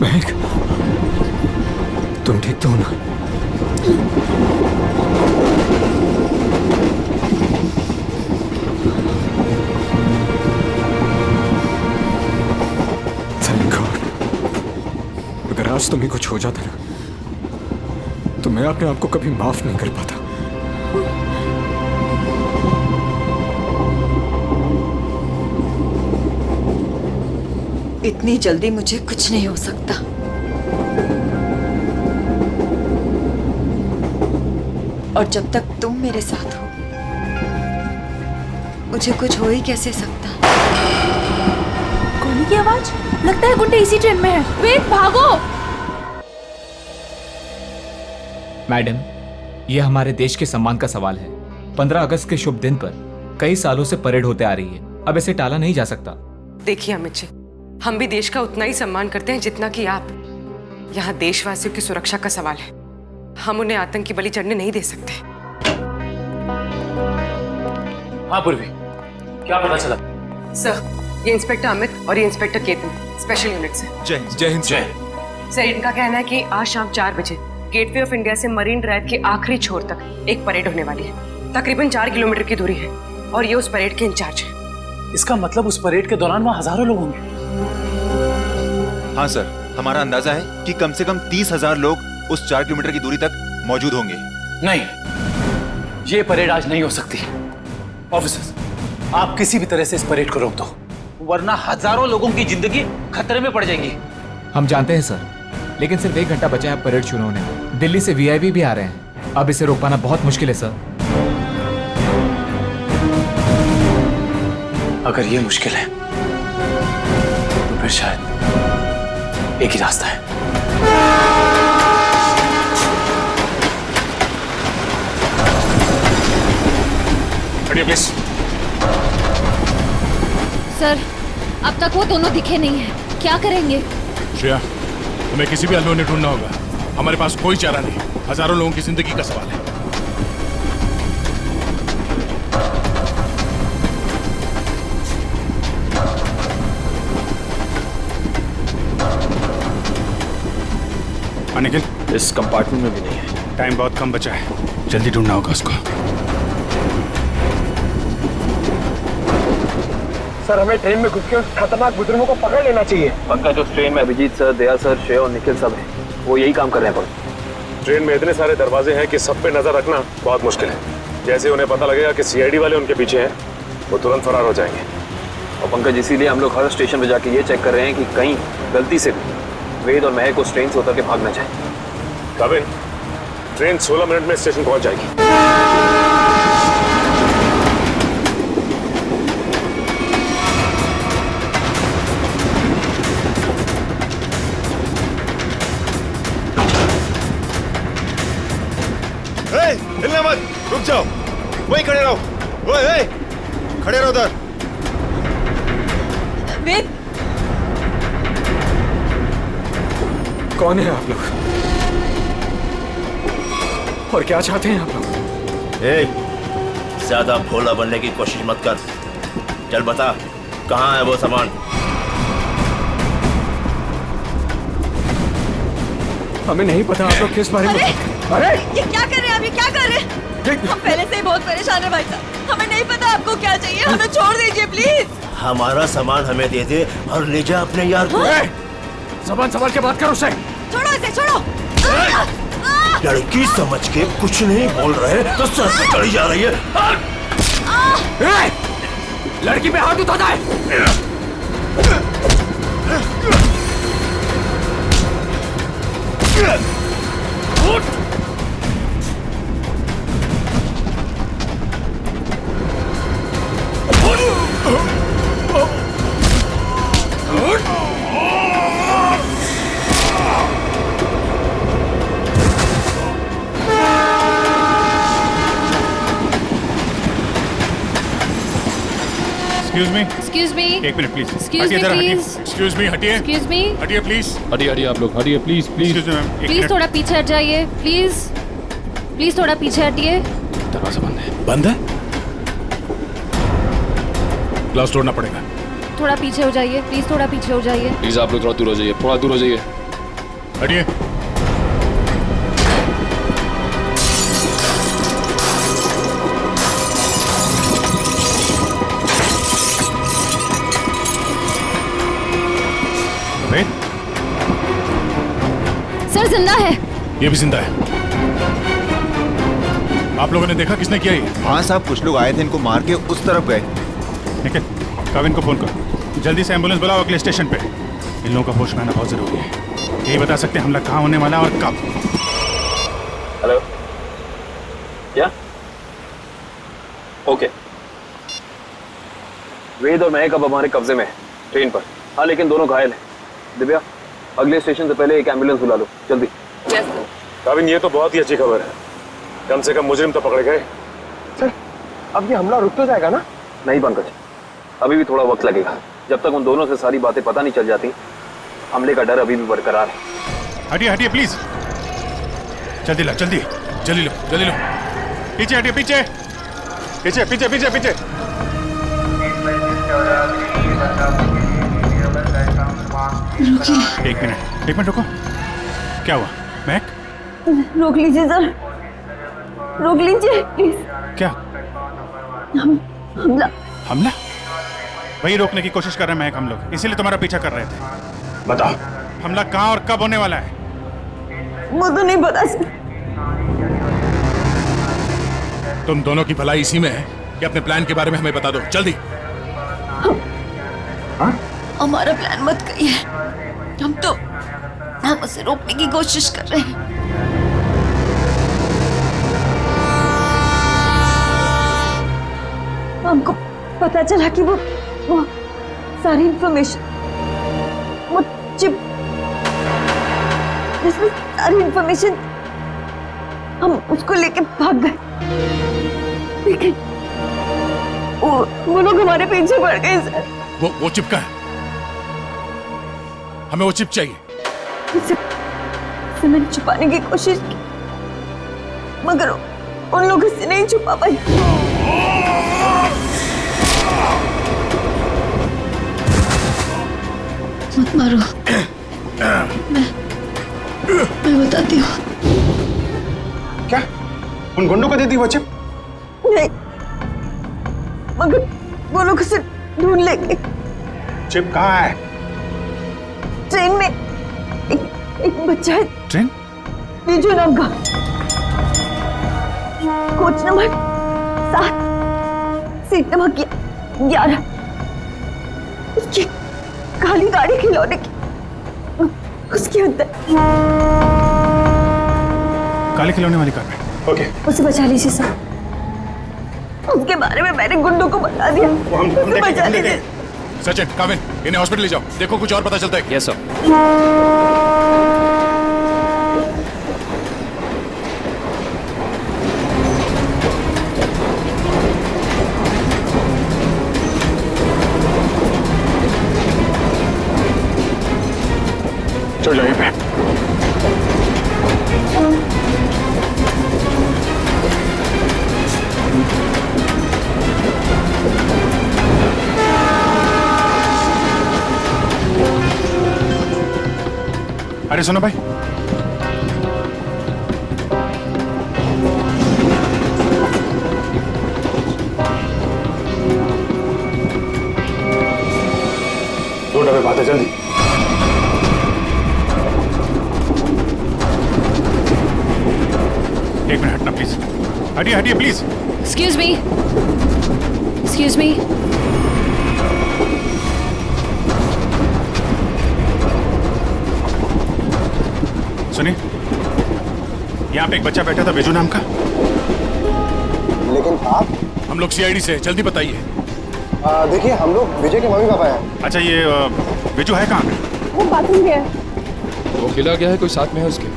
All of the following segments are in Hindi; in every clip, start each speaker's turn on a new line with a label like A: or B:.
A: महक, तुम ठीक तो हो ना? Thank God. अगर आज तुम्हें कुछ हो जाता ना, तो मैं अपने आप को कभी माफ नहीं कर पाता।
B: इतनी जल्दी मुझे कुछ नहीं हो सकता। और जब तक तुम मेरे साथ हो, मुझे कुछ हो ही कैसे सकता।
C: गोली की आवाज, लगता है गुंडे इसी ट्रेन में है। वेद, भागो।
D: मैडम, यह हमारे देश के सम्मान का सवाल है। 15 अगस्त के शुभ दिन पर कई सालों से परेड होते आ रही है, अब इसे टाला नहीं जा सकता।
E: देखिए अमित जी, हम भी देश का उतना ही सम्मान करते हैं जितना कि आप। यहाँ देशवासियों की सुरक्षा का सवाल है, हम उन्हें आतंकी बलि चढ़ने नहीं दे सकते।
F: हाँ पूर्वी, क्या पता चला?
E: सर, ये इंस्पेक्टर अमित और ये इंस्पेक्टर केतन, स्पेशल यूनिट से।
A: जय हिंद।
E: सर, इनका कहना है कि आज शाम 4 बजे गेटवे ऑफ इंडिया से मरीन ड्राइव के आखिरी छोर तक एक परेड होने वाली है। तकरीबन 4 किलोमीटर की दूरी है और ये उस परेड के इंचार्ज है।
F: इसका मतलब उस परेड के दौरान वहाँ हजारों लोग होंगे।
G: हाँ सर, हमारा अंदाजा है कि कम से कम 30,000 लोग उस 4 किलोमीटर की दूरी तक मौजूद होंगे।
F: नहीं, ये परेड आज नहीं हो सकती। ऑफिसर्स, आप किसी भी तरह से इस परेड को रोक दो, वरना हजारों लोगों की जिंदगी खतरे में पड़ जाएगी।
D: हम जानते हैं सर, लेकिन सिर्फ 1 घंटा बचा है परेड शुरू होने में। दिल्ली से वीआईपी भी आ रहे हैं, अब इसे रोक पाना बहुत मुश्किल है सर।
F: अगर ये मुश्किल है तो फिर शायद एक ही रास्ता है। प्लीज।
C: सर, अब तक वो दोनों दिखे नहीं हैं। क्या करेंगे?
H: श्रेया, हमें किसी भी अनहोनी ढूंढना होगा। हमारे पास कोई चारा नहीं, हजारों लोगों की जिंदगी का सवाल है। अनिखिल,
I: इस कंपार्टमेंट में भी नहीं है।
H: टाइम बहुत कम बचा है, जल्दी ढूंढना होगा उसको।
I: सर, हमें ट्रेन में घुस के उस खतरनाक बुजुर्गों को पकड़ लेना चाहिए।
J: पंकज, उस ट्रेन में अभिजीत सर, दया सर, श्रेय और निखिल सब हैं। वो यही काम कर रहे हैं।
H: ट्रेन में इतने सारे दरवाजे हैं कि सब पे नजर रखना बहुत मुश्किल है। जैसे उन्हें पता लगेगा कि सीआईडी वाले उनके पीछे हैं, वो तुरंत फरार हो जाएंगे।
J: और पंकज, इसीलिए हम लोग हर स्टेशन पे जाके ये चेक कर रहे हैं कि कहीं गलती से भी वेद और महक उस ट्रेन से उतर के भाग ना जाए।
H: कविन, ट्रेन 16 मिनट में स्टेशन पहुंच जाएगी।
G: हिलना मत, रुक जाओ, वहीं खड़े रहो। ओए, खड़े रहो उधर।
B: वेद,
A: कौन है आप लोग और क्या चाहते हैं आप लोग?
I: ज्यादा भोला बनने की कोशिश मत कर। चल बता, कहाँ है वो सामान?
A: हमें नहीं पता आप लोग किस बारे में।
B: अरे ये क्या कर रहे हैं आप? ये क्या कर रहे हैं? हम पहले से ही बहुत परेशान है भाई साहब। हमें नहीं पता आपको क्या चाहिए, हमें छोड़ दीजिए प्लीज।
I: हमारा सामान हमें दे दे और ले जा अपने यार को।
A: ज़बान संभाल के बात करो उसे।
B: छोड़ो इसे, छोड़ो।
I: लड़की समझ के कुछ नहीं बोल रहे तो सर पे चढ़ी जा रही है।
A: लड़की पे हाथ उठाता है।
K: एक्सक्यूज मी,
C: एक्सक्यूज मी,
K: एक minute please.
C: Excuse me, please.
K: Excuse me, हटिए,
C: एक्सक्यूज मी,
K: हटिए प्लीज,
J: हटिए हटिए आप लोग, हटिए please please.
K: Excuse me ma'am, एक
C: प्लीज
K: मिनट।
C: थोड़ा पीछे हट जाइए, प्लीज प्लीज थोड़ा पीछे हटिए।
J: दरवाजा बंद है।
K: बंद है, ग्लास तोड़ना पड़ेगा।
C: थोड़ा पीछे हो जाइए, प्लीज थोड़ा पीछे हो जाइए।
J: प्लीज आप लोग थोड़ा दूर हो जाइए, थोड़ा दूर हो जाइए।
K: हटिए। वेद,
C: सर जिंदा है।
K: ये भी जिंदा है। आप लोगों ने देखा किसने किया ये?
G: हाँ साहब, कुछ लोग आए थे, इनको मार के उस तरफ गए।
K: ठीक है, काविन को फोन करो, जल्दी से एम्बुलेंस बुलाओ अगले स्टेशन पे। इन लोगों का होश में आना बहुत जरूरी है। यही बता सकते हैं हमला कहाँ होने वाला है और कब।
J: हेलो, क्या? ओके, वेद और महक अब हमारे कब्जे में है, ट्रेन पर। हाँ लेकिन दोनों घायल हैं। दिव्या, अगले स्टेशन से पहले एक एम्बुलेंस बुला लो जल्दी।
H: काविन, ये तो बहुत ही अच्छी खबर है, कम से कम मुजरिम तो पकड़े गए।
J: सर, अब ये हमला रुक तो जाएगा ना? नहीं पंकज, अभी भी थोड़ा वक्त लगेगा। जब तक उन दोनों से सारी बातें पता नहीं चल जाती, हमले का डर अभी भी बरकरार है।
K: हटिए हटिए प्लीज, जल्दी लो, जल्दी जल्दी लो, जल्दी लो। पीछे हटिए, पीछे पीछे पीछे पीछे पीछे। एक मिनट रुको। क्या हुआ महक?
B: रोक लीजिए सर, रोक लीजिए प्लीज।
K: क्या
B: हमला?
K: हमला? वही रोकने की कोशिश कर रहे हैं महक हम लोग, इसीलिए तुम्हारा पीछा कर रहे थे। बताओ हमला कहाँ और कब होने वाला है?
B: वो तो नहीं पता सर।
K: तुम दोनों की भलाई इसी में है कि अपने प्लान के बारे में हमें बता दो जल्दी।
B: हमारा प्लान मत कहिए, हम उसे रोकने की कोशिश कर रहे हैं। हमको पता चला कि वो सारी इंफॉर्मेशन, वो चिप जिसमें सारी इंफॉर्मेशन, हम उसको लेके भाग गए। लेकिन वो लोग हमारे पीछे पड़ गए सर।
K: वो चिप का है, हमें वो चिप चाहिए।
B: उसे मैंने छुपाने की कोशिश की, मगर उन लोगों से नहीं छुपा पाई। मत मारो, मैं बताती हूँ।
K: क्या उन गुंडों को दे दी वो चिप?
B: नहीं, मगर वो लोग उसे ढूंढ लेंगे।
K: चिप कहाँ है?
B: ट्रेन में एक बच्चा है।
K: ट्रेन?
B: रिजू नाम का, कोच नंबर 7, सीट नंबर 11। उसकी काली गाड़ी खिलौने की उसके अंदर।
K: काले खिलौने वाली कार में। ओके,
B: उसे बचा लीजिए सर। उसके बारे में मैंने गुंडों को बता दिया, उसे बचा लीजिए।
K: सचिन, काविन, इन्हें हॉस्पिटल ले जाओ, देखो कुछ और पता चलता है।
J: Yes sir.
K: चल जाइए पे। अरे सुनो भाई, दो डब्बे बात है, जल्दी। एक मिनट हटना प्लीज, हटिए हटिए please.
C: Excuse me, excuse me.
K: सुनिए, यहाँ पे एक बच्चा बैठा था बेजू नाम का।
L: लेकिन आप?
K: हम लोग सीआईडी से, जल्दी बताइए।
L: देखिए, हम लोग विजय के मम्मी पापा हैं।
K: अच्छा, ये बेजू है कहाँ पे?
M: वो बाथरूम गया।
J: वो खिला गया है, कोई साथ में है उसके?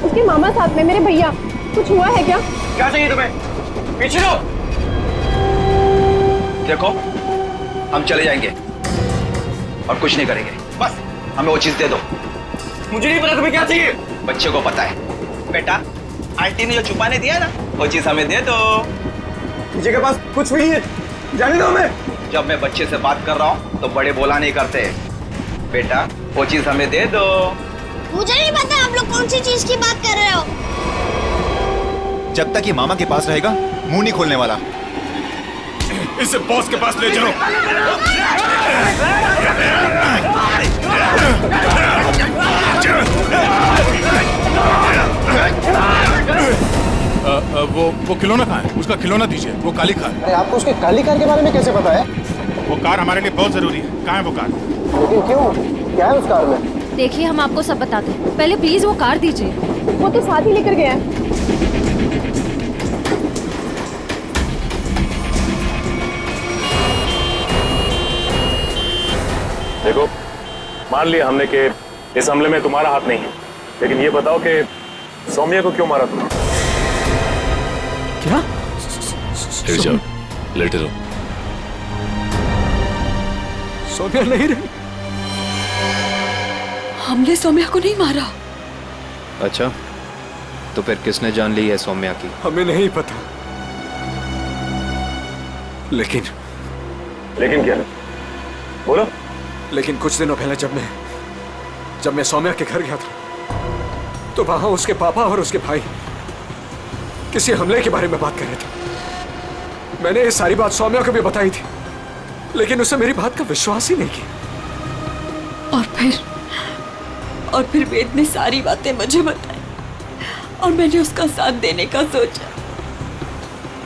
M: उसके मामा साथ में, मेरे भैया। कुछ हुआ है क्या?
F: क्या चाहिए तुम्हें? पीछे लो। देखो,
N: हम चले जाएंगे और कुछ नहीं करेंगे। बस हमें वो चीज दे दो।
J: मुझे नहीं पता तुम्हें क्या चाहिए।
N: बच्चे को पता है। बेटा, आंटी ने जो छुपाने दिया ना, वो चीज हमें दे दो।
J: विजय के पास कुछ भी नहीं है, जाने दो हमें।
N: जब मैं बच्चे से बात कर रहा हूँ तो बड़े बोला नहीं करते। बेटा, वो चीज हमें दे दो।
O: मुझे नहीं पता आप लोग कौन सी चीज की बात कर रहे हो।
G: जब तक ये मामा के पास रहेगा मुंह नहीं खोलने वाला।
K: इसे बॉस के पास ले चलो। वो खिलौना कहाँ है? उसका खिलौना दीजिए। वो काली कार।
L: अरे आपको उसके काली कार के बारे में कैसे पता है?
K: वो कार हमारे लिए बहुत जरूरी है। कहाँ है वो कार?
L: लेकिन क्यों? क्या है उस कार में?
C: देखिए, हम आपको सब बताते हैं। पहले प्लीज वो कार दीजिए।
M: वो तो साथ ही लेकर गया है।
H: देखो, मान लिया हमने कि इस हमले में तुम्हारा हाथ नहीं है, लेकिन ये बताओ कि सौम्या को क्यों मारा तुमने?
A: क्या?
H: लेटे रहो।
A: सौम्या नहीं रही।
B: हमने सौम्या को नहीं मारा।
J: अच्छा, तो फिर किसने जान ली है सौम्या की?
A: हमें नहीं पता, लेकिन
H: क्या? बोलो।
A: लेकिन कुछ दिनों पहले जब मैं सौम्या के घर गया था, तो वहां उसके पापा और उसके भाई किसी हमले के बारे में बात कर रहे थे। मैंने ये सारी बात सौम्या को भी बताई थी, लेकिन उसे मेरी बात का विश्वास ही नहीं किया।
B: और फिर वेद ने सारी बातें मुझे बताई और मैंने उसका साथ देने का सोचा।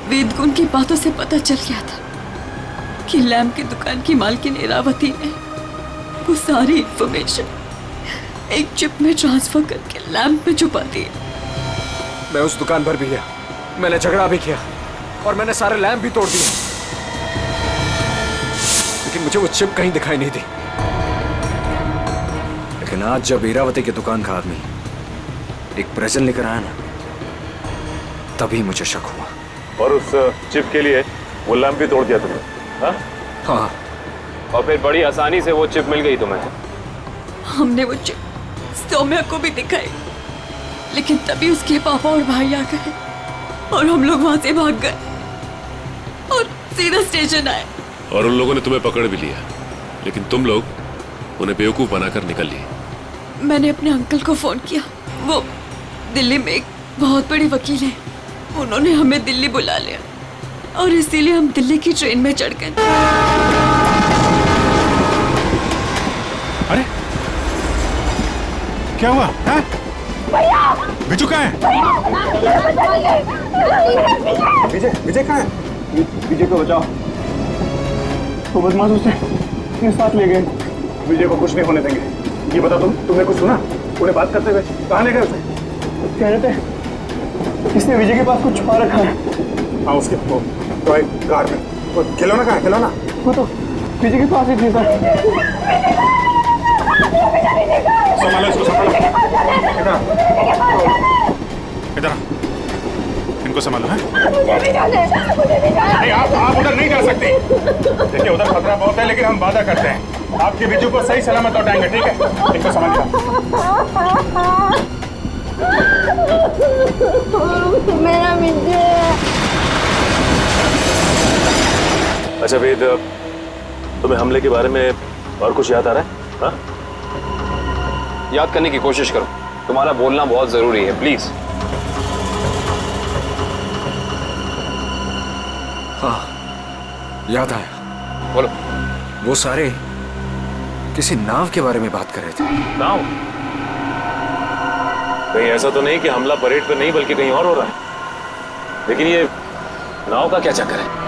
B: वेद को उनकी बातों से पता चल गया था कि लैम्प की दुकान की मालकिन इरावती ने वो सारी इंफॉर्मेशन एक चिप में ट्रांसफर करके लैम्प में छुपा दी।
A: मैं उस दुकान पर भी गया, मैंने झगड़ा भी किया और मैंने सारे लैम्प भी तोड़ दिए, लेकिन मुझे वो चिप कहीं दिखाई नहीं दी। लेकिन आज जब इरावती की दुकान का आदमी एक प्रेजेंट लेकर आया ना, तभी मुझे शक हुआ।
H: और उस चिप के लिए वो लैम्प भी तोड़ दिया तुमने?
A: हाँ।
J: और फिर बड़ी आसानी से वो चिप मिल गई तुम्हें?
B: हमने वो चिप सौम्या को भी दिखाई, लेकिन तभी उसके पापा और भाई आ गए और हम लोग वहां से भाग गए और सीधा स्टेशन आए।
H: और उन लोगों ने तुम्हें पकड़ भी लिया, लेकिन तुम लोग उन्हें बेवकूफ बनाकर निकल लिए।
B: मैंने अपने अंकल को फोन किया, वो दिल्ली में एक बहुत बड़ी वकील है, उन्होंने हमें दिल्ली बुला लिया और इसीलिए हम दिल्ली की ट्रेन में चढ़ गए।
K: अरे क्या हुआ? बिजू कहाँ है?
L: विजय कहाँ है? विजय को बचाओ। वो बदमाश उसे अपने साथ ले गए। विजय को कुछ नहीं होने देंगे। ये बता तुमने कुछ सुना? उन्हें बात करते हुए कहाँ ले गए उसे? कह रहे थे इसने विजय के पास कुछ छुपा रखा है। हाँ, उसके टॉय कार में। वो खिलौना कहाँ है? खिलौना वो तो विजय के पास ही थी सर।
K: संभालो इसको, संभालो। इधर इनको संभालो। है नहीं, आप उधर नहीं जा सकती। देखिए, उधर खतरा बहुत है, लेकिन हम वादा करते हैं आपके बिजू को सही सलामत लौटाएंगे। ठीक है, इनको संभालिए।
O: मेरा विजय।
H: अच्छा वेद, तुम्हें हमले के बारे में और कुछ याद आ रहा है? हाँ?
J: याद करने की कोशिश करो, तुम्हारा बोलना बहुत जरूरी है, प्लीज।
A: हाँ, याद आया।
J: बोलो।
A: वो सारे किसी नाव के बारे में बात कर रहे थे।
H: नाव? कहीं ऐसा तो नहीं कि हमला परेड पे नहीं बल्कि कहीं और हो रहा है? लेकिन ये नाव का क्या चक्कर है?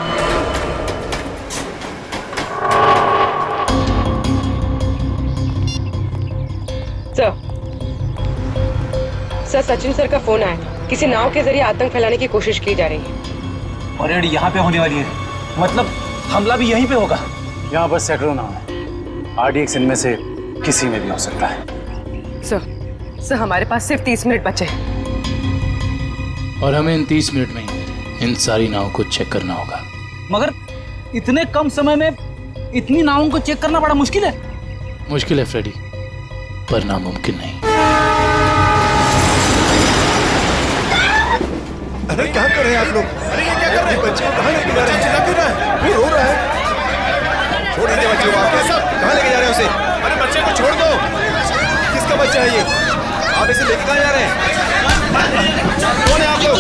E: सर, सचिन सर का फोन आया। किसी नाव के जरिए आतंक फैलाने की कोशिश की जा रही है।
F: परेड यहाँ पे होने वाली है, मतलब हमला भी यहीं पे होगा।
K: यहाँ बस सैकड़ों नाव है, RDX इनमें से किसी में भी हो सकता है।
E: सर हमारे पास सिर्फ 30 मिनट बचे हैं
P: और हमें इन 30 मिनट में इन सारी नाव को चेक करना होगा।
F: मगर इतने कम समय में
Q: इतनी नावों को चेक करना बड़ा मुश्किल है।
P: मुश्किल है फ्रेडी, पर नामुमकिन नहीं।
I: अरे क्या कर रहे हैं आप लोग? अरे ये क्या कर रहे हैं? बच्चे को कहाँ लेके जा रहे हैं? चिल्ला क्यों रहा है? वो रो रहा है। छोड़ दीजिए बच्चे को, आप सब कहाँ लेके जा रहे हैं उसे? अरे बच्चे को छोड़ दो। किसका बच्चा है ये? आप इसे लेके कहाँ जा रहे हैं? कौन है आप लोग?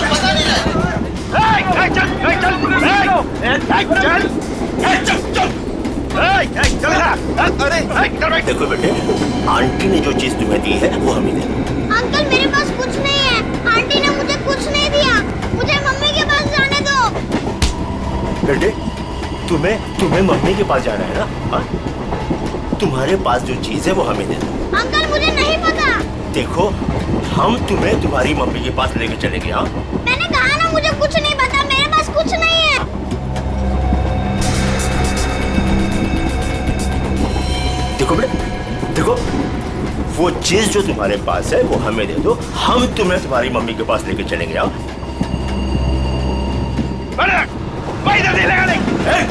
I: अरे देखो बेटे, आंटी ने जो चीज तुम्हें दी है वो हमें दे दो।
O: अंकल मेरे पास कुछ नहीं है, आंटी ने मुझे कुछ नहीं दिया, मुझे मम्मी के पास जाने दो।
I: बेटे तुम्हें मम्मी के पास जाना है ना? हाँ? तुम्हारे पास जो चीज है वो हमें दे दो।
O: अंकल मुझे नहीं पता।
I: देखो हम तुम्हें तुम्हारी मम्मी के पास लेके चलेंगे। हाँ
O: मैंने कहा ना मुझे कुछ नहीं पता, मेरे पास कुछ नहीं है।
I: देखो बेटे, देखो वो चीज जो तुम्हारे पास है वो हमें दे दो, हम तुम्हें तुम्हारी मम्मी के पास लेके चलेंगे। हाँ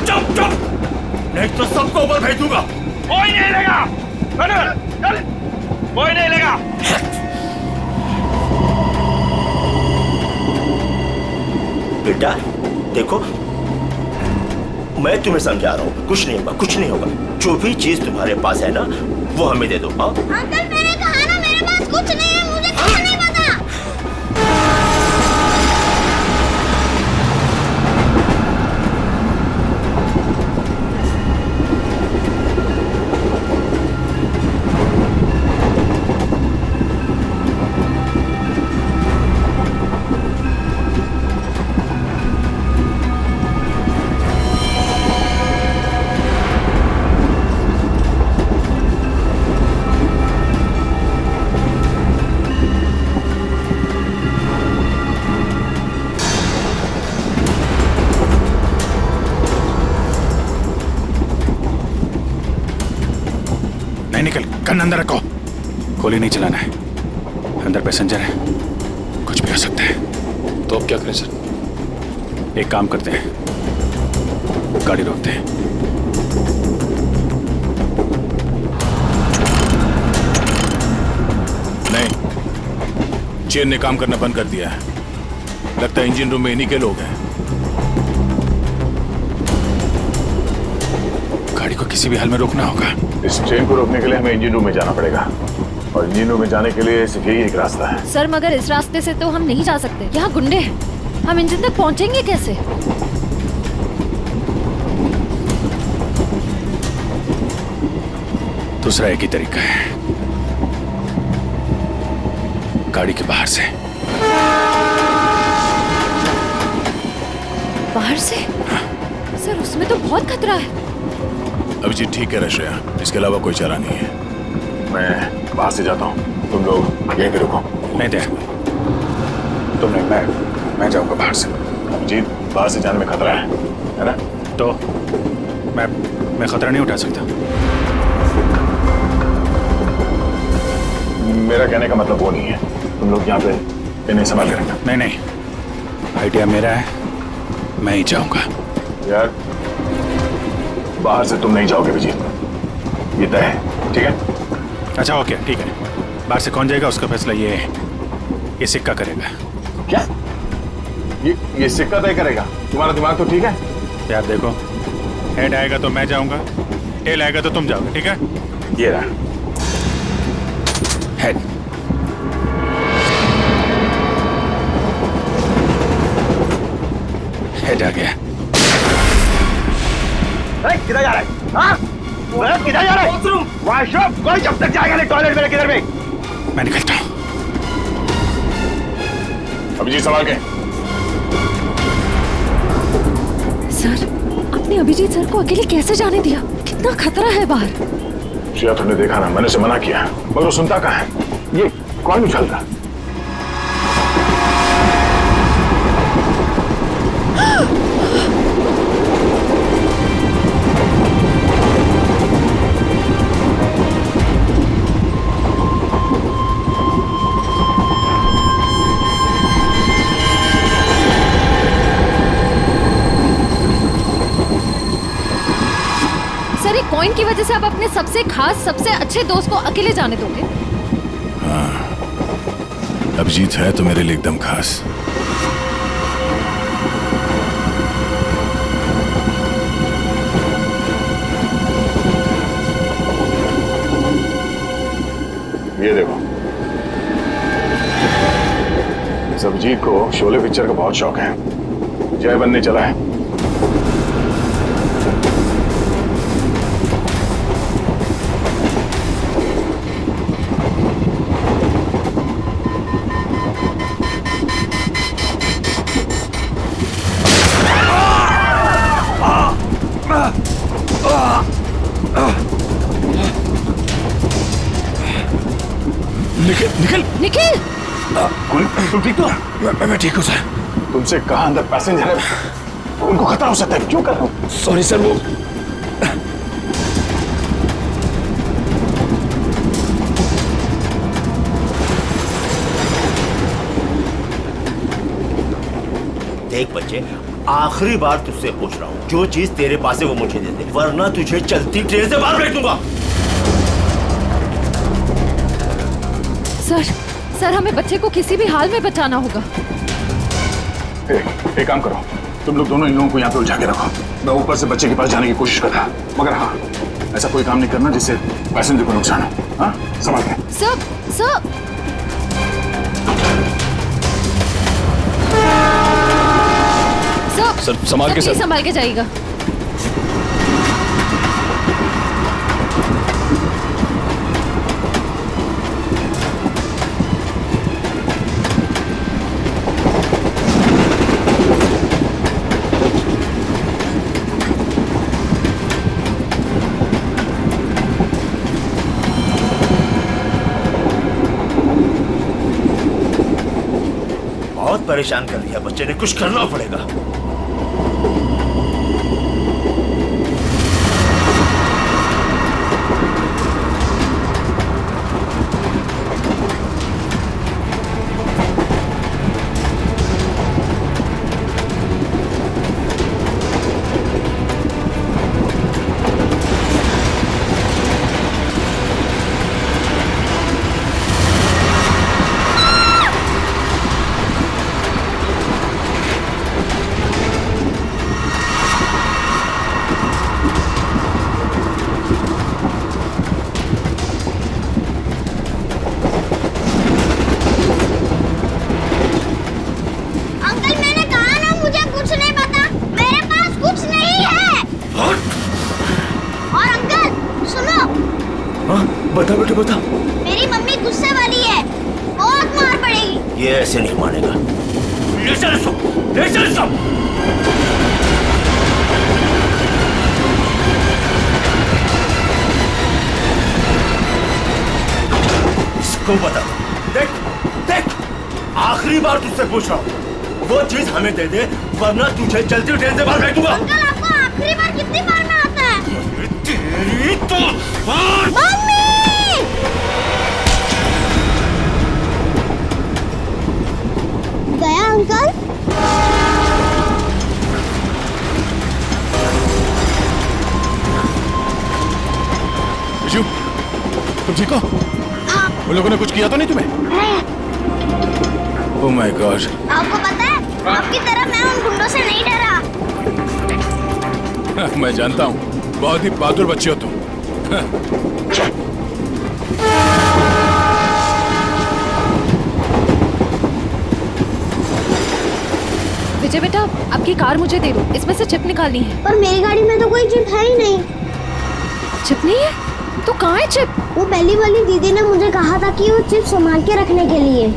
I: चुप चुप, नहीं तो सबको ऊपर भेज दूंगा।
K: कोई नहीं लेगा, कोई नहीं लेगा।
I: बेटा देखो मैं तुम्हें समझा रहा हूँ, कुछ नहीं होगा, कुछ नहीं होगा। जो भी चीज तुम्हारे पास है ना वो हमें दे दो। हाँ
O: अंकल मैंने कहा ना मेरे पास कुछ नहीं है, मुझे कुछ नहीं पता।
K: गन अंदर रखो, गोली नहीं चलाना है। अंदर पैसेंजर है, कुछ भी हो सकता है।
P: तो अब क्या करें सर?
K: एक काम करते हैं, गाड़ी रोकते हैं। नहीं, चेन ने काम करना बंद कर दिया है। लगता है इंजन रूम में इन्हीं के लोग हैं। गाड़ी को किसी भी हाल में रोकना होगा।
H: इस ट्रेन को रोकने के लिए हमें इंजन रूम में जाना पड़ेगा, और इंजन रूम में जाने के लिए सिर्फ यही एक रास्ता है।
C: सर मगर इस रास्ते से तो हम नहीं जा सकते, यहाँ गुंडे हैं, हम इंजन तक पहुँचेंगे कैसे?
K: दूसरा एक ही तरीका है, गाड़ी के बाहर से।
C: बाहर से? सर उसमें तो बहुत खतरा है।
K: अभिजीत ठीक है रश्या, इसके अलावा कोई चारा नहीं है।
H: मैं बाहर से जाता हूँ, तुम लोग यहीं पे रुको।
K: नहीं दे,
H: तुम नहीं, मैं जाऊंगा बाहर से। अभिजीत बाहर से जाने में खतरा है ना?
K: तो मैं खतरा नहीं उठा सकता।
H: मेरा कहने का मतलब वो नहीं है, तुम लोग यहाँ पे इन्हें संभाल के रखना।
K: नहीं, आइडिया मेरा है, मैं ही जाऊंगा।
H: यार बाहर से तुम नहीं जाओगे विजय, ये तय है, ठीक है?
K: अच्छा ओके, ठीक है। बाहर से कौन जाएगा उसका फैसला ये सिक्का करेगा।
H: क्या? ये सिक्का तय करेगा? तुम्हारा दिमाग तो ठीक है?
K: यार देखो, हेड आएगा तो मैं जाऊंगा, टेल आएगा तो तुम जाओगे, ठीक है?
H: ये रहा
K: हेड। हेड आ गया।
I: किधर जा रहा है? हाँ? किधर जा रहा है? वॉशरूम। कोई जब तक जाएगा नहीं टॉयलेट में, किधर में?
K: मैं निकलता हूँ।
H: अभिजीत संभाल के।
C: सर आपने अभिजीत सर को अकेले कैसे जाने दिया? कितना खतरा है बाहर।
H: श्रेया तुमने देखा ना, मैंने उसे मना किया मगर वो सुनता कहाँ है? ये कौन उछलता?
C: सर मोइन की वजह से आप अपने सबसे खास सबसे अच्छे दोस्त को अकेले जाने दोगे?
K: अभिजीत है तो मेरे लिए एकदम खास। ये देखो, इस अभिजीत को शोले पिक्चर का बहुत शौक है, जय बनने चला है। निखिल निखिल
C: निखिल!
K: तुम ठीक तो? मैं ठीक हूँ सर। तुमसे कहा अंदर पैसेंजर है, उनको खतरा हो सकता है, क्यों कर रहे हो? सॉरी सर, वो
R: देख बच्चे, आखिरी बार तुझसे पूछ रहा हूँ, जो चीज तेरे पास है वो मुझे दे दे, वरना तुझे चलती ट्रेन से बाहर फेंक दूंगा।
C: सर हमें बच्चे को किसी भी हाल में बचाना होगा।
K: एक काम करो, तुम लोग दोनों इन लोगों को यहाँ पे उलझा के रखो, मैं ऊपर से बच्चे के पास जाने की कोशिश कर रहा, मगर हाँ, ऐसा कोई काम नहीं करना जिससे पैसेंजर को नुकसान हो। हाँ, संभाल के।
C: सर
A: संभाल के, सर
C: संभाल के जाइएगा।
R: बहुत परेशान कर दिया बच्चे ने, कुछ करना पड़ेगा। बता बेटा बता।
O: मेरी मम्मी गुस्से वाली है, बहुत मार पड़ेगी।
R: ये ऐसे नहीं मानेगा। ले चल इसको, ले चल इसको। इसको बता, देख देख, आखिरी बार तुझसे पूछ रहा हूँ, वो चीज हमें दे दे, वरना तुझे चलती ट्रेन से बाहर फेंक दूंगा।
O: अंकल आपको आखिरी बार कितनी बार में आता है?
R: तेरी तो
O: मम्मी! गया अंकल?
K: बिजू, तुम ठीक हो?
O: हाँ।
K: उन लोगों ने कुछ किया तो नहीं तुम्हें? Oh my God.
O: आपको पता है, आपकी तरह मैं उन गुंडों से नहीं डरा।
K: मैं जानता हूँ, बहुत ही बहादुर बच्चे हो तुम।
C: विजय बेटा, आपकी कार मुझे दे दो, इसमें से चिप निकालनी है।
O: पर मेरी गाड़ी में तो कोई चिप है ही नहीं।
C: चिप नहीं है? तो कहाँ है चिप?
O: वो पहली वाली दीदी ने मुझे कहा था कि वो चिप संभाल के रखने के लिए।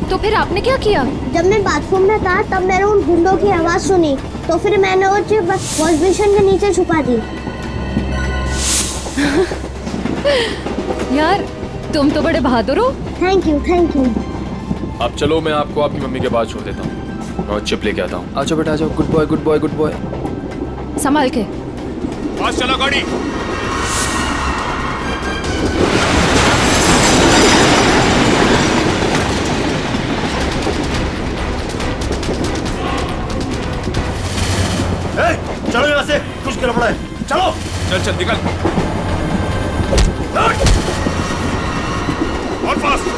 C: तो फिर आपने क्या किया?
O: जब मैं बाथरूम में था तब मैंने उन गुंडों की आवाज सुनी, तो फिर मैंने वो चिप वॉश बेसिन के नीचे छुपा दी।
C: यार, तुम तो बड़े बहादुर हो।
O: Thank you, thank you.
A: अब चलो, मैं आपको आपकी मम्मी के पास छोड़ देता हूँ और चिप लेके आता हूँ। आ जाओ बेटा, आ जाओ। Good boy, good boy, good boy.
C: संभाल के।
K: पास चला गाड़ी।
R: चलो यहाँ से, कुछ गड़बड़ है, चलो।
K: चल चल निकल। और फास्ट।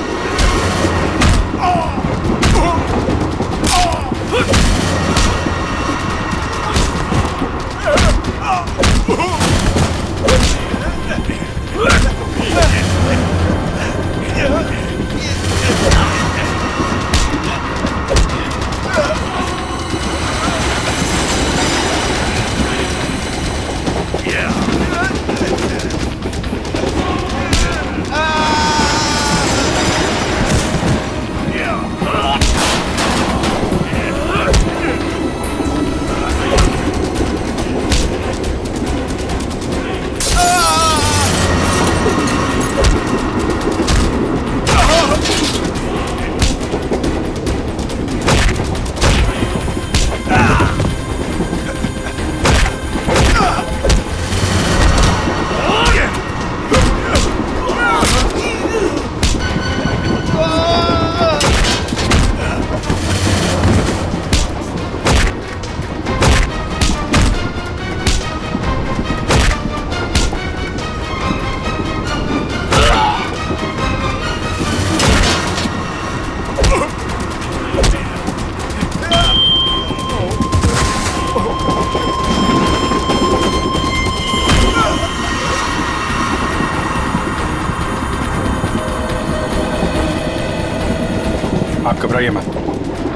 K: आप घबराइए मत,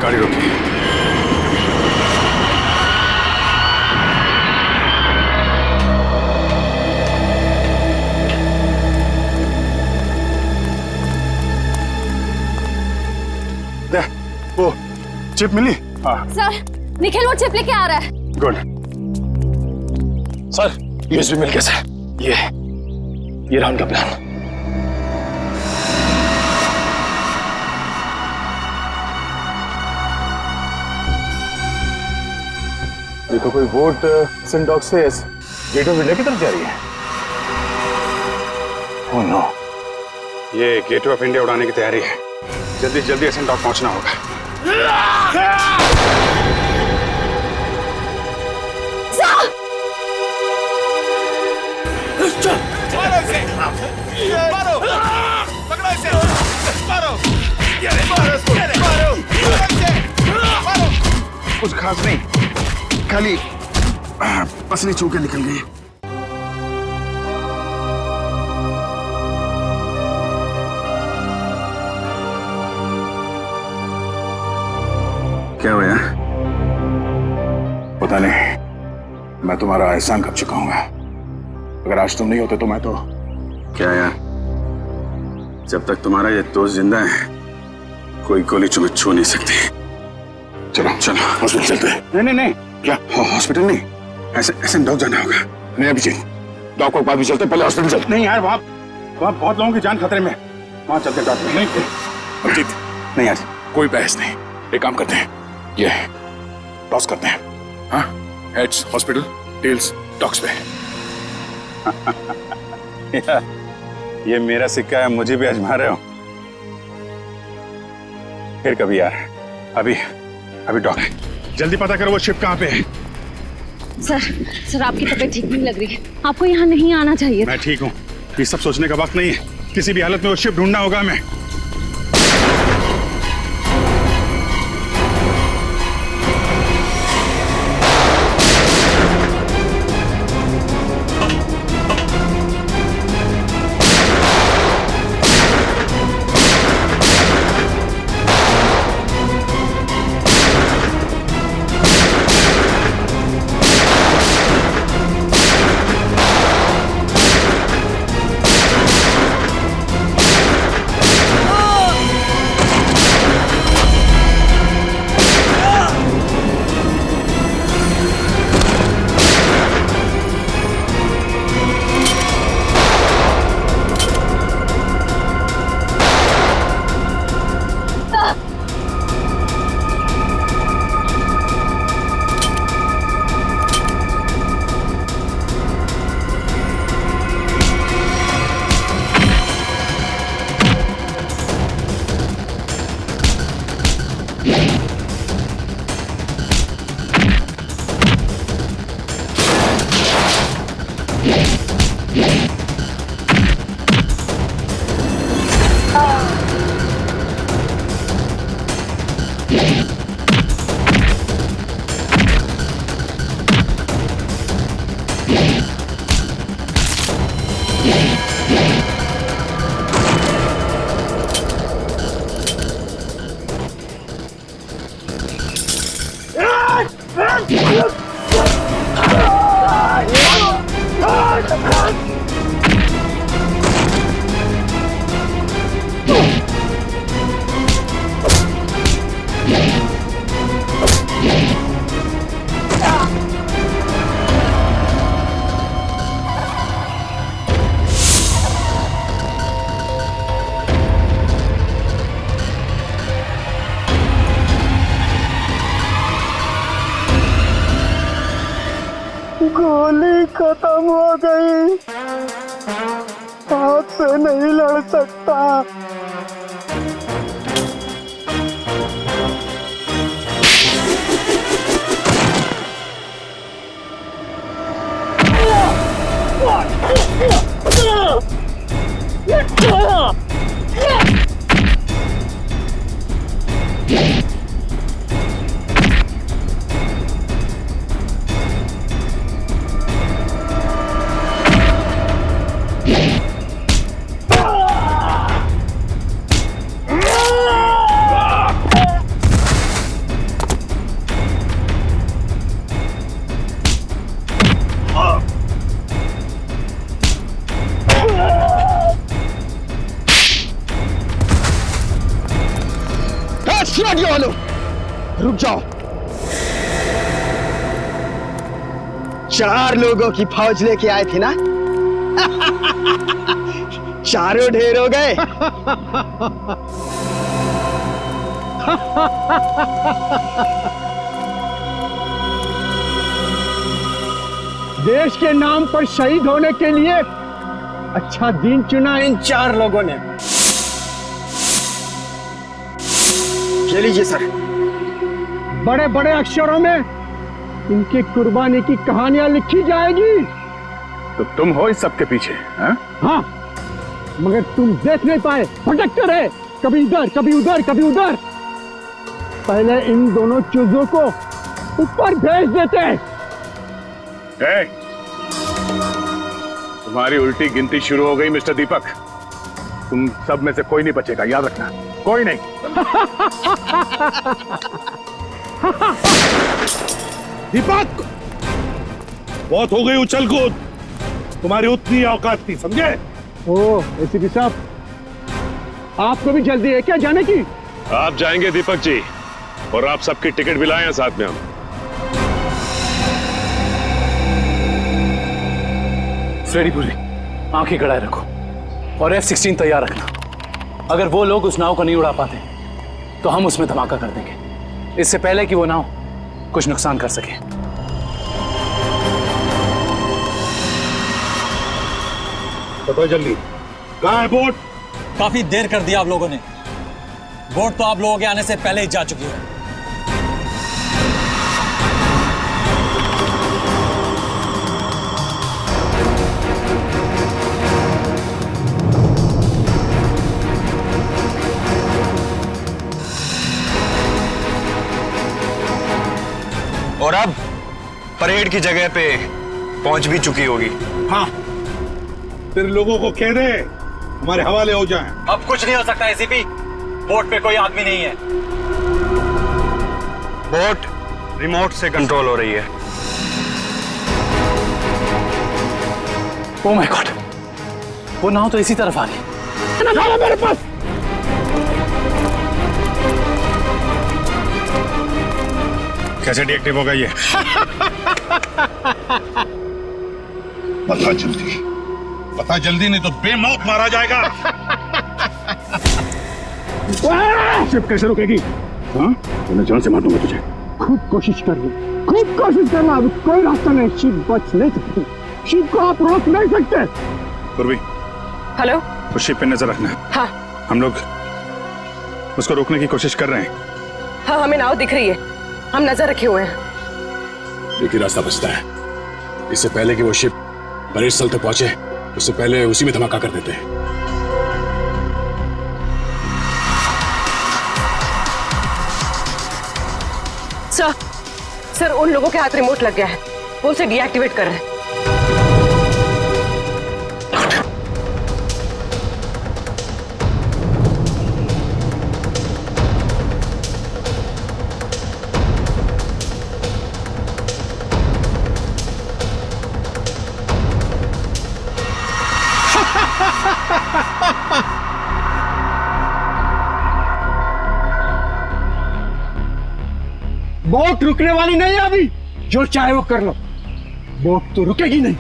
K: गाड़ी रोकिए। वो चिप मिली? हाँ
C: सर, निखिल वो चिप लेके आ रहा है।
K: गुड।
H: सर यूएसबी मिल गया सर। ये रहा उनका प्लान।
L: ये तो कोई बोट सिंडॉक से गेट ऑफ इंडिया की तरफ जा रही है। ओह नो,
K: ये गेटवे ऑफ इंडिया उड़ाने की तैयारी है। जल्दी जल्दी एसेंडॉक पहुंचना होगा।
L: कुछ खास नहीं, खाली पसली चूके निकल गई। क्या हुआ?
K: पता नहीं, मैं तुम्हारा एहसान कर चुका हूँ। अगर आज तुम नहीं होते तो मैं तो।
L: क्या यार, जब तक तुम्हारा ये दोस्त जिंदा है कोई गोली तुम्हें छू नहीं सकती।
K: चलो चलो हॉस्पिटल चलते हैं। नहीं नहीं नहीं, क्या हॉस्पिटल नहीं, ऐसे डॉग जाना होगा। नहीं अभिजीत, डॉग को बाद भी चलते, पहले हॉस्पिटल चलते। नहीं यार, वहाँ बहुत लोगों की जान खतरे में, वहाँ चलते डॉक्टर। नहीं अभिजीत, नहीं यार, कोई बहस नहीं। एक काम करते हैं, ये टॉस करते हैं। हाँ, हेड्स हॉस्पिटल, टेल्स डॉग्स पे।
L: ये मेरा सिक्का है, मुझे भी आजमा रहे हो? फिर कभी यार, अभी डॉग
K: जल्दी पता करो वो शिप कहाँ पे है।
C: सर आपकी तबीयत ठीक नहीं लग रही है, आपको यहाँ नहीं आना चाहिए।
K: मैं ठीक हूँ, ये सब सोचने का वक्त नहीं है। किसी भी हालत में वो शिप ढूंढना होगा हमें।
S: गोली खत्म हो गई, हाथ से नहीं लड़ सकता।
T: रुक जाओ। 4 लोगों की फौज लेके आए थे ना? चारों ढेर हो गए।
S: देश के नाम पर शहीद होने के लिए अच्छा दिन चुना इन 4 लोगों ने।
T: ये लीजिए सर।
S: बड़े बड़े अक्षरों में इनकी कुर्बानी की कहानियां लिखी जाएगी।
L: तो तुम हो इस सब के पीछे?
S: हाँ, मगर तुम देख नहीं पाए, भटकते रहे, कभी इधर कभी उधर कभी उधर। पहले इन दोनों चूजों को ऊपर भेज देते।
L: तुम्हारी उल्टी गिनती शुरू हो गई मिस्टर दीपक। तुम सब में से कोई नहीं बचेगा, याद रखना, कोई नहीं।
K: दीपक, बहुत हो गई उछल कूद, तुम्हारी उतनी औकात थी, समझे?
S: ओ एसीपी साहब, आपको भी जल्दी है क्या जाने की?
H: आप जाएंगे दीपक जी, और आप सबकी टिकट भी लाए हैं साथ में हम।
F: फ्रेडी पूरी आंखें गड़ाए रखो और F-16 तैयार रखना। अगर वो लोग उस नाव को नहीं उड़ा पाते तो हम उसमें धमाका कर देंगे, इससे पहले कि वो नाव कुछ नुकसान कर सके।
K: बताओ जल्दी, कहाँ है बोट?
Q: काफी देर कर दिया आप लोगों ने। बोट तो आप लोगों के आने से पहले ही जा चुकी है।
U: और अब परेड की जगह पे पहुंच भी चुकी होगी।
K: हाँ, फिर लोगों को कह दे हमारे हवाले हो जाएं।
Q: अब कुछ नहीं हो सकता एसीपी, बोट पे कोई आदमी नहीं है।
U: बोट रिमोट से कंट्रोल हो रही है।
F: ओह माय गॉड, वो नाव तो इसी तरफ आ रही।
S: मेरे पास
K: कैसे डीएक्टिव होगा ये? बता जल्दी, नहीं तो बेमौत मारा जाएगा।
S: शिप कैसे रुकेगी? हाँ,
L: मैं जान से मार दूंगा तुझे।
S: खूब कोशिश कर लो, खूब कोशिश करना, अब कोई रास्ता नहीं। शिप बच नहीं सकती, शिप को आप रोक नहीं सकते।
L: पूर्वी,
E: हेलो,
L: उस शिप पे नजर रखना।
E: हाँ,
L: हम लोग उसको रोकने की कोशिश कर रहे हैं।
E: हाँ, हमें नाव दिख रही है, हम नजर रखे हुए हैं।
V: एक ही रास्ता बचता है, इससे पहले कि वो शिप परेड स्थल तक पहुंचे, उससे पहले उसी में धमाका कर देते हैं।
E: सर, उन लोगों के हाथ रिमोट लग गया है, वो उसे डीएक्टिवेट कर रहे हैं।
S: रुकने वाली नहीं है अभी। जो चाहे वो कर लो, बोट तो रुकेगी नहीं।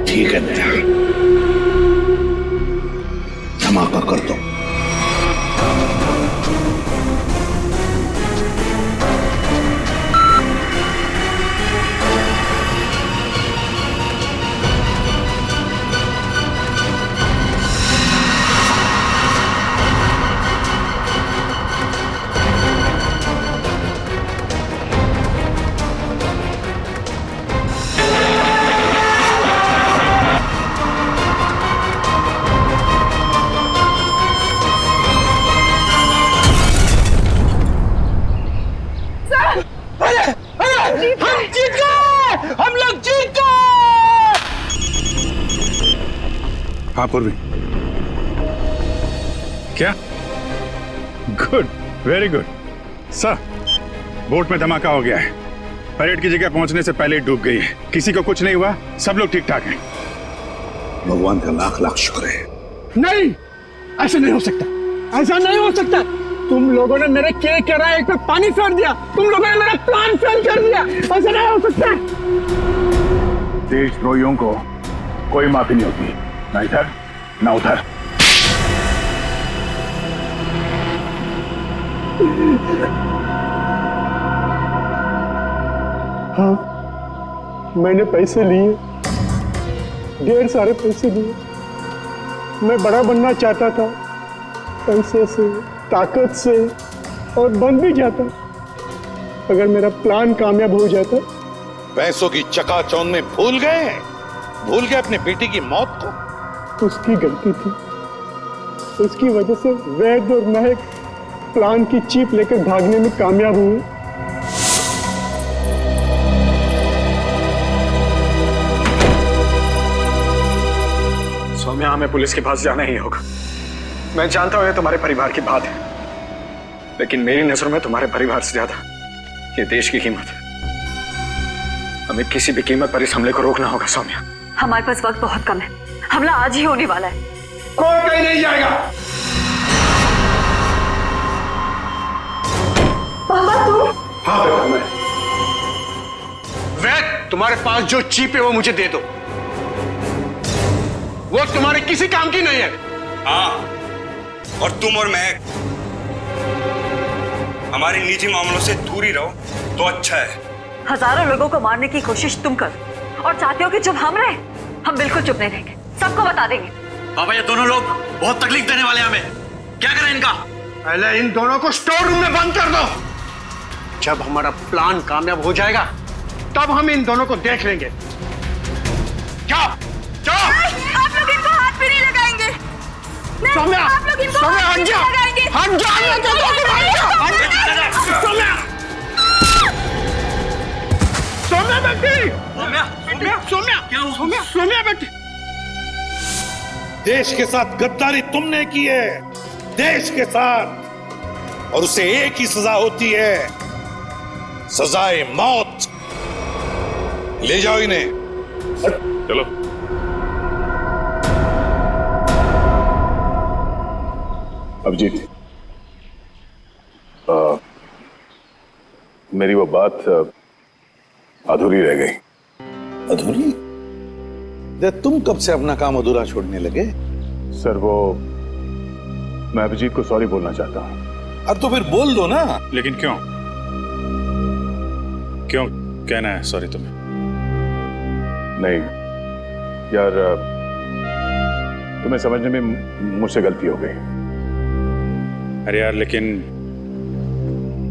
R: ठीक है बेटा, धमाका कर दो।
K: हाँ पूर्वी, क्या? Good, very good sir. Boat में धमाका हो गया है। परेड की जगह पहुंचने से पहले डूब गई है। किसी को कुछ नहीं हुआ, सब लोग ठीक ठाक हैं।
R: भगवान का लाख लाख शुक्र है।
S: नहीं, ऐसा नहीं हो सकता, ऐसा नहीं हो सकता। तुम लोगों ने मेरे KK पे पानी फेर दिया, तुम लोगों ने मेरा प्लान फेल कर दिया। ऐसा नहीं हो सकता।
K: देशद्रोहियों को कोई माफी नहीं होती, ना इधर ना उधर।
S: हाँ, मैंने पैसे लिए, ढेर सारे पैसे लिए। मैं बड़ा बनना चाहता था, पैसे से, ताकत से, और बन भी जाता अगर मेरा प्लान कामयाब हो जाता।
R: पैसों की चकाचौंध में भूल गए अपने बेटी की मौत को।
S: उसकी गलती थी, उसकी वजह से वैद और महक प्लान की चीप लेकर भागने में कामयाब हुए।
A: सौम्या, हमें पुलिस के पास जाना ही होगा। मैं जानता हूं ये तुम्हारे परिवार की बात है, लेकिन मेरी नजरों में तुम्हारे परिवार से ज्यादा ये देश की कीमत है। हमें किसी भी कीमत पर इस हमले को रोकना होगा सौम्या।
B: हमारे पास वक्त बहुत कम है, हमला आज ही होने वाला है।
S: कोई कहीं नहीं जाएगा।
B: पापा तुम?
S: हाँ बेटा, मैं।
L: वैद, तुम्हारे पास जो चीप है वो मुझे दे दो। वो तुम्हारे किसी काम की नहीं है।
U: हाँ, और तुम और मैं हमारी निजी मामलों से दूर ही रहो तो अच्छा है।
B: हजारों लोगों को मारने की कोशिश तुम करो और चाहते हो कि चुप हम रहे? हम बिल्कुल चुप नहीं रहेंगे, सबको बता देंगे।
Q: पापा, ये दोनों लोग बहुत तकलीफ देने वाले हैं हमें। क्या करें इनका?
L: पहले इन दोनों को स्टोर रूम में बंद कर दो। जब हमारा प्लान कामयाब हो जाएगा तब हम इन दोनों को देख लेंगे। जाओ जाओ।
B: आप लोग इनको हाथ भी नहीं लगाएंगे।
L: सौम्या,
B: आप लोग इनको
L: सौम्या,
B: हाथ भी नहीं लगाएंगे।
L: हट जाओ। सौम्या, सौम्या बेटी, सौम्या बेटी।
R: देश के साथ गद्दारी तुमने की है, देश के साथ, और उसे एक ही सजा होती है, सजाए मौत। ले जाओ इन्हें।
K: चलो। अभिजीत, मेरी वो बात अधूरी रह गई।
R: अधूरी? तुम कब से अपना काम अधूरा छोड़ने लगे?
K: सर, वो मैं अभिजीत को सॉरी बोलना चाहता हूँ।
R: अब तो फिर बोल दो ना।
K: लेकिन क्यों क्यों कहना है सॉरी तुम्हें? नहीं यार, तुम्हें समझने में मुझसे गलती हो गई। अरे यार, लेकिन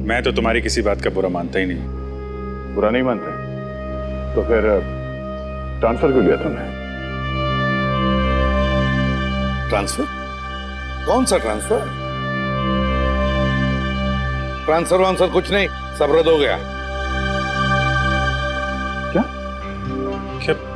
K: मैं तो तुम्हारी किसी बात का बुरा मानता ही नहीं। बुरा नहीं मानते तो फिर ट्रांसफर क्यों लिया तुमने?
R: ट्रांसफर? कौन सा ट्रांसफर? ट्रांसफर वांसफर कुछ नहीं, सब रद्द हो गया।
K: देखिए